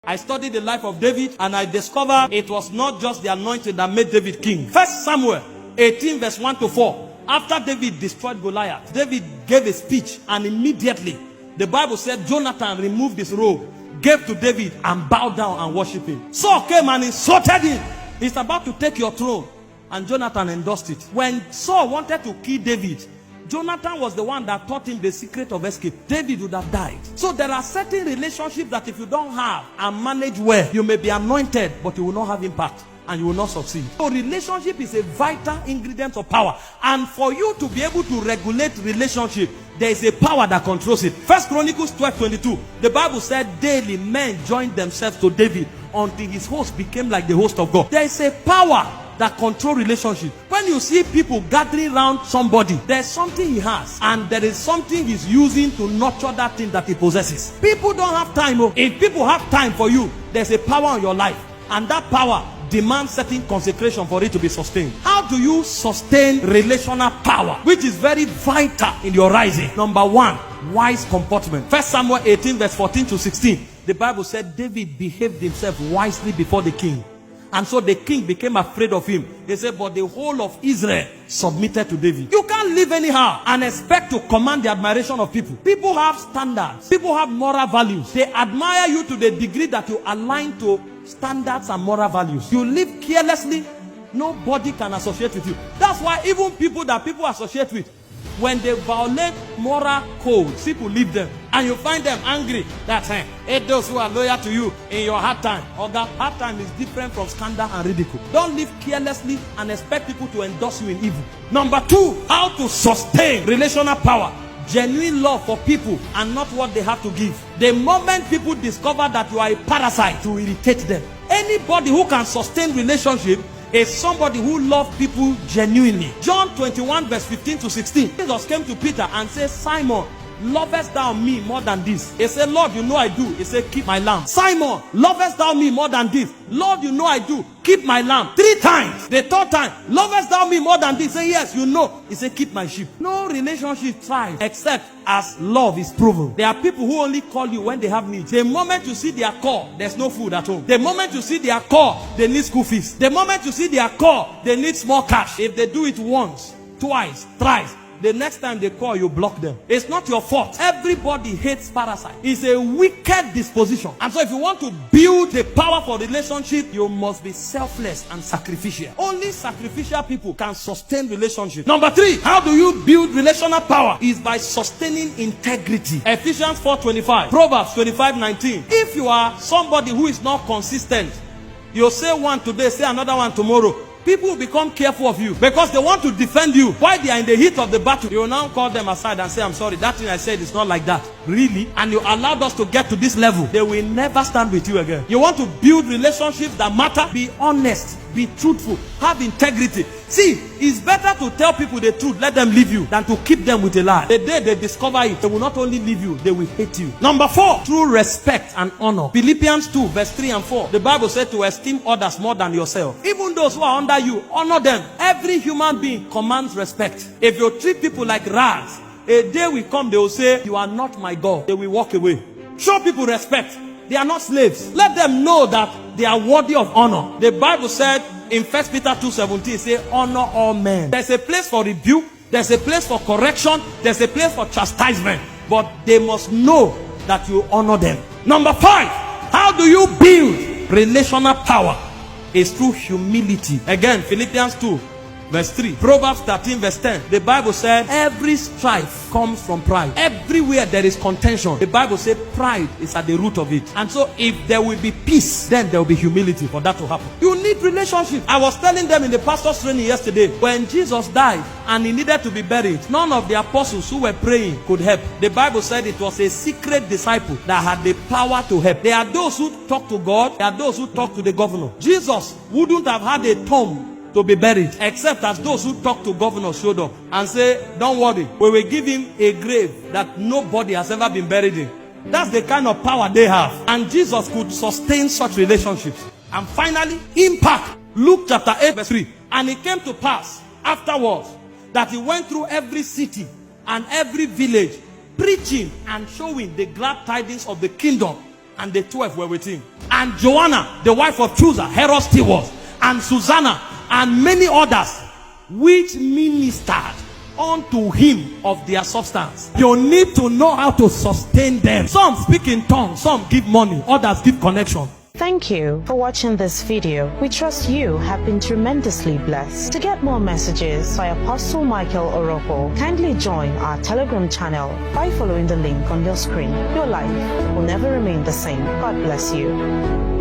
I studied the life of David and I discovered it was not just the anointing that made David king. 1 Samuel 18 verse 1 to 4. After David destroyed Goliath, David gave a speech and immediately the Bible said Jonathan removed his robe, gave to David and bowed down and worshiped him. Saul came and insulted him. He's about to take your throne, and Jonathan endorsed it. When Saul wanted to kill David, Jonathan was the one that taught him the secret of escape. David would have died. So there are certain relationships that if you don't have and manage well, you may be anointed, but you will not have impact and you will not succeed. So relationship is a vital ingredient of power. And for you to be able to regulate relationship, there is a power that controls it. 1 Chronicles 12:22. The Bible said daily men joined themselves to David until his host became like the host of God. There is a power that control relationship. When you see people gathering around somebody, there's something he has and there is something he's using to nurture that thing that he possesses. People don't have time. If people have time for you, there's a power in your life, and that power demands certain consecration for it to be sustained. How do you sustain relational power, which is very vital in your rising? Number one, wise comportment. 1 Samuel 18 verse 14 to 16. The Bible said David behaved himself wisely before the king. And so the king became afraid of him. They said, but the whole of Israel submitted to David. You can't live anyhow and expect to command the admiration of people. People have standards. People have moral values. They admire you to the degree that you align to standards and moral values. You live carelessly, nobody can associate with you. That's why even people that people associate with, when they violate moral codes, people leave them. And you find them angry. That's those who are loyal to you in your hard time. Hard time is different from scandal and ridicule. Don't live carelessly and expect people to endorse you in evil. Number two, how to sustain relational power. Genuine love for people and not what they have to give. The moment people discover that you are a parasite, to irritate them. Anybody who can sustain relationship is somebody who loves people genuinely. John 21 verse 15 to 16. Jesus came to Peter and said, Simon, lovest thou me more than this? He said, Lord, you know I do. He said, keep my lamb. Simon, lovest thou me more than this? Lord, you know I do. Keep my lamb. 3 times. The 3rd time, lovest thou me more than this? Say, yes, you know. He said, keep my sheep. No relationship thrives except as love is proven. There are people who only call you when they have needs. The moment you see their call, there's no food at home. The moment you see their call, they need school fees. The moment you see their call, they need small cash. If they do it once, twice, thrice, the next time they call, you block them. It's not your fault. Everybody hates parasite. It's a wicked disposition. And so if you want to build the power for relationship, you must be selfless and sacrificial. Only sacrificial people can sustain relationship. Number 3, how do you build relational power? Is by sustaining integrity. Ephesians 4:25, Proverbs 25:19. If you are somebody who is not consistent, you'll say one today, say another one tomorrow. People will become careful of you because they want to defend you while they are in the heat of the battle. You will now call them aside and say, I'm sorry, that thing I said is not like that. Really? And you allowed us to get to this level. They will never stand with you again. You want to build relationships that matter? Be honest. Be truthful. Have integrity. See, it's better to tell people the truth, let them leave you, than to keep them with a lie. The day they discover it, they will not only leave you, they will hate you. Number 4, true respect and honor. Philippians 2 verse 3 and 4. The Bible said to esteem others more than yourself. Even those who are under you, honor them. Every human being commands respect. If you treat people like rags, a day will come, they will say, you are not my God. They will walk away. Show people respect. They are not slaves. Let them know that they are worthy of honor. The Bible said in 1 Peter 2:17, say, honor all men. There's a place for rebuke. There's a place for correction. There's a place for chastisement. But they must know that you honor them. Number 5, how do you build relational power? Is through humility. Again, Philippians 2 verse 3. Proverbs 13 verse 10. The Bible said every strife comes from pride. Everywhere there is contention, the Bible says pride is at the root of it. And so if there will be peace, then there will be humility for that to happen. You need relationship. I was telling them in the pastor's training yesterday, when Jesus died and he needed to be buried, none of the apostles who were praying could help. The Bible said it was a secret disciple that had the power to help. There are those who talk to God. There are those who talk to the governor. Jesus wouldn't have had a tomb to be buried, except as those who talk to governor showed up and say, don't worry, we will give him a grave that nobody has ever been buried in. That's the kind of power they have. And Jesus could sustain such relationships. And finally, impact. Luke chapter 8 verse 3. And it came to pass afterwards that he went through every city and every village, preaching and showing the glad tidings of the kingdom and the 12 were with him. And Joanna, the wife of Chusa, Herod still was, and Susanna, and many others, which ministered unto him of their substance. You need to know how to sustain them. Some speak in tongues, some give money, others give connection. Thank you for watching this video. We trust you have been tremendously blessed. To get more messages by Apostle Michael Oroko, kindly join our Telegram channel by following the link on your screen. Your life will never remain the same. God bless you.